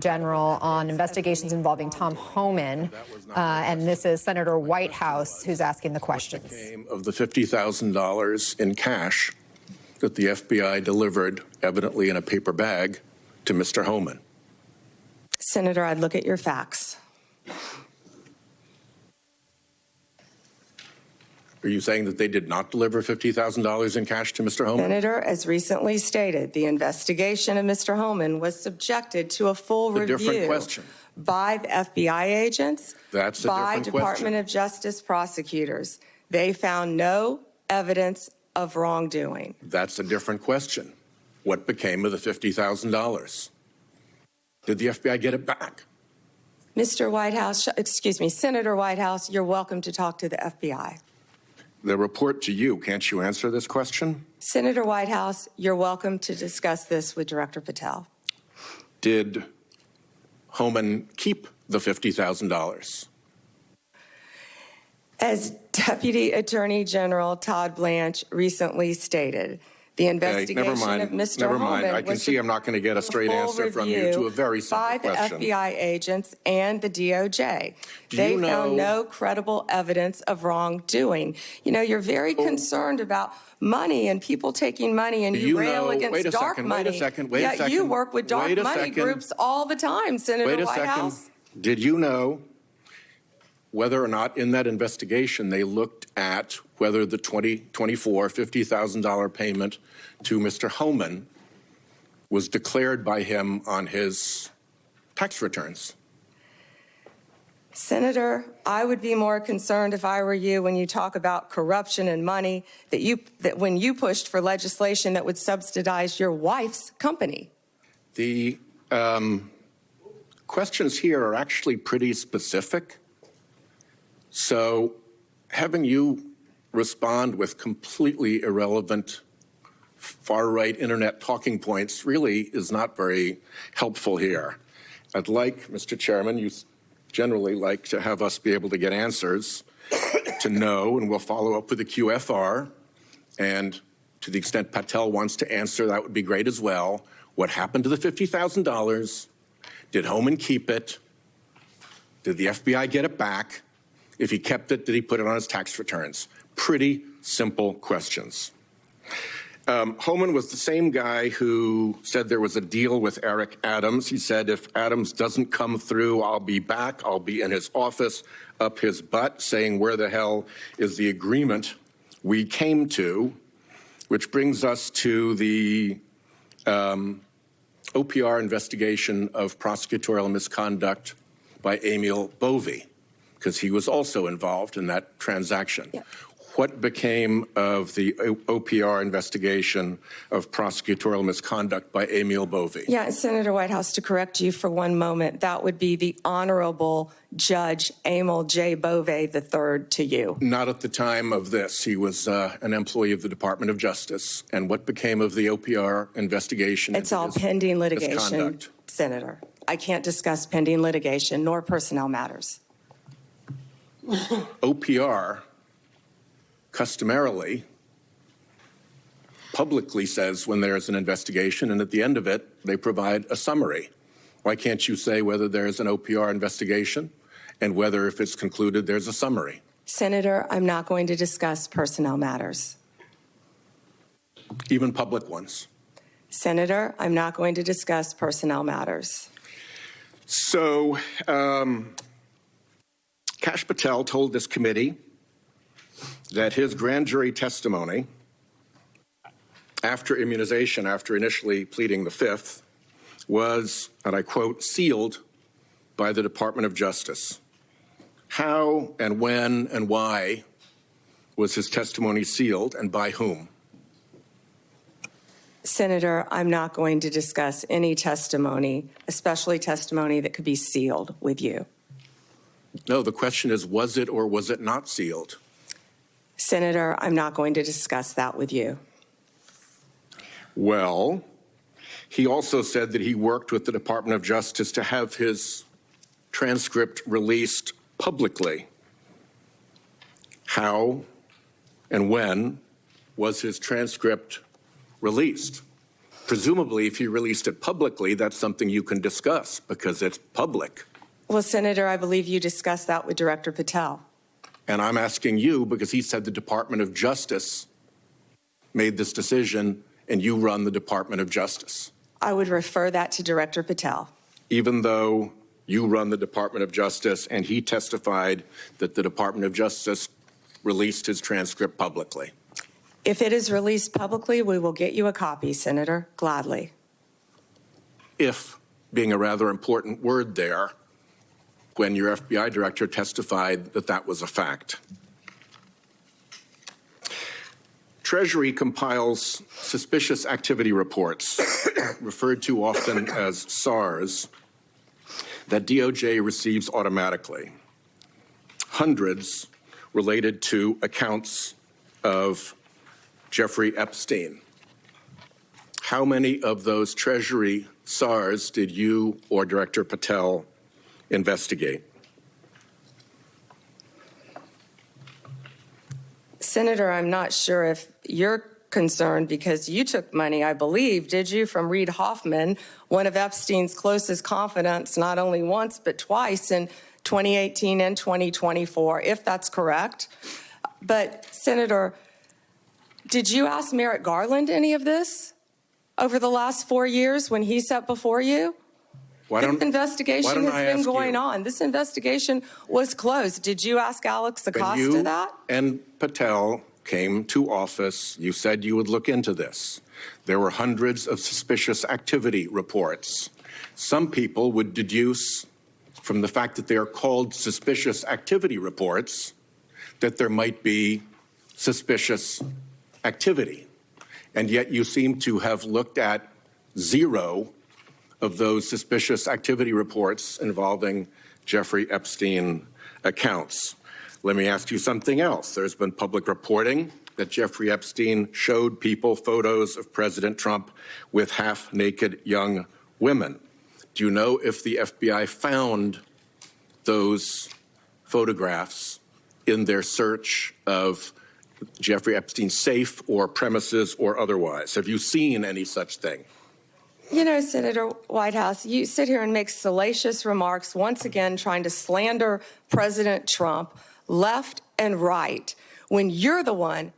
General on investigations involving Tom Homan, and this is Senator Whitehouse who's asking the questions. Of the $50,000 in cash that the FBI delivered, evidently in a paper bag, to Mr. Homan. Senator, I'd look at your facts. Are you saying that they did not deliver $50,000 in cash to Mr. Homan? Senator, as recently stated, the investigation of Mr. Homan was subjected to a full review different question. by the FBI agents, That's a by different Department question. of Justice prosecutors. They found no evidence of wrongdoing. That's a different question. What became of the $50,000? Did the FBI get it back? Mr. Whitehouse, excuse me, Senator Whitehouse, you're welcome to talk to the FBI. The report to you, can't you answer this question? Senator Whitehouse, you're welcome to discuss this with Director Patel. Did Homan keep the $50,000? As Deputy Attorney General Todd Blanche recently stated, the investigation of Mr. Homan I can see I'm not going to get a straight answer from you to a very simple question. By the FBI agents and the DOJ. They found no credible evidence of wrongdoing. You know, you're very concerned about money and people taking money, and you rail against dark money. Wait a second. You work with dark money groups all the time, Senator Whitehouse. Did you know whether or not in that investigation they looked at whether the $50,000 payment to Mr. Homan was declared by him on his tax returns? Senator, I would be more concerned if I were you when you talk about corruption and money that when you pushed for legislation that would subsidize your wife's company. The questions here are actually pretty specific. So having you respond with completely irrelevant far-right internet talking points really is not very helpful here. I'd like, Mr. Chairman, you generally like to have us be able to get answers to know, and we'll follow up with the QFR. And to the extent Patel wants to answer, that would be great as well. What happened to the $50,000? Did Homan keep it? Did the FBI get it back? If he kept it, did he put it on his tax returns? Pretty simple questions. Homan was the same guy who said there was a deal with Eric Adams. He said, if Adams doesn't come through, I'll be back. I'll be in his office, up his butt, saying, where the hell is the agreement we came to? Which brings us to the OPR investigation of prosecutorial misconduct by Emil Bovee, because he was also involved in that transaction. Yeah. What became of the OPR investigation of prosecutorial misconduct by Emil Bovee? Yeah, Senator Whitehouse, to correct you for one moment, that would be the Honorable Judge Emil J. Bovee III to you. Not at the time of this. He was an employee of the Department of Justice. And what became of the OPR investigation? It's all pending litigation, Senator. I can't discuss pending litigation nor personnel matters. OPR customarily publicly says when there's an investigation, and at the end of it, they provide a summary. Why can't you say whether there's an OPR investigation and whether, if it's concluded, there's a summary? Senator, I'm not going to discuss personnel matters. Even public ones? Senator, I'm not going to discuss personnel matters. So, Kash Patel told this committee that his grand jury testimony after immunization, after initially pleading the Fifth, was, and I quote, sealed by the Department of Justice. How and when and why was his testimony sealed, and by whom? Senator, I'm not going to discuss any testimony, especially testimony that could be sealed with you. No, the question is, was it or was it not sealed? Senator, I'm not going to discuss that with you. Well, he also said that he worked with the Department of Justice to have his transcript released publicly. How and when was his transcript released? Presumably, if you released it publicly, that's something you can discuss because it's public. Well, Senator, I believe you discussed that with Director Patel. And I'm asking you because he said the Department of Justice made this decision and you run the Department of Justice. I would refer that to Director Patel. Even though you run the Department of Justice and he testified that the Department of Justice released his transcript publicly. If it is released publicly, we will get you a copy, Senator, gladly. If being a rather important word there, when your FBI director testified that that was a fact. Treasury compiles suspicious activity reports, referred to often as SARs, that DOJ receives automatically. Hundreds related to accounts of Jeffrey Epstein. How many of those Treasury SARs did you or Director Patel investigate? Senator, I'm not sure if you're concerned because you took money, I believe, did you, from Reid Hoffman, one of Epstein's closest confidants, not only once but twice in 2018 and 2024, if that's correct. But, Senator, did you ask Merrick Garland any of this over the last 4 years when he sat before you? This investigation has been going on. This investigation was closed. Did you ask Alex Acosta that? And Patel came to office. You said you would look into this. There were hundreds of suspicious activity reports. Some people would deduce from the fact that they are called suspicious activity reports that there might be suspicious activity. And yet you seem to have looked at zero of those suspicious activity reports involving Jeffrey Epstein accounts. Let me ask you something else. There's been public reporting that Jeffrey Epstein showed people photos of President Trump with half-naked young women. Do you know if the FBI found those photographs in their search of Jeffrey Epstein's safe or premises or otherwise? Have you seen any such thing? You know, Senator Whitehouse, you sit here and make salacious remarks, once again trying to slander President Trump left and right, when you're the one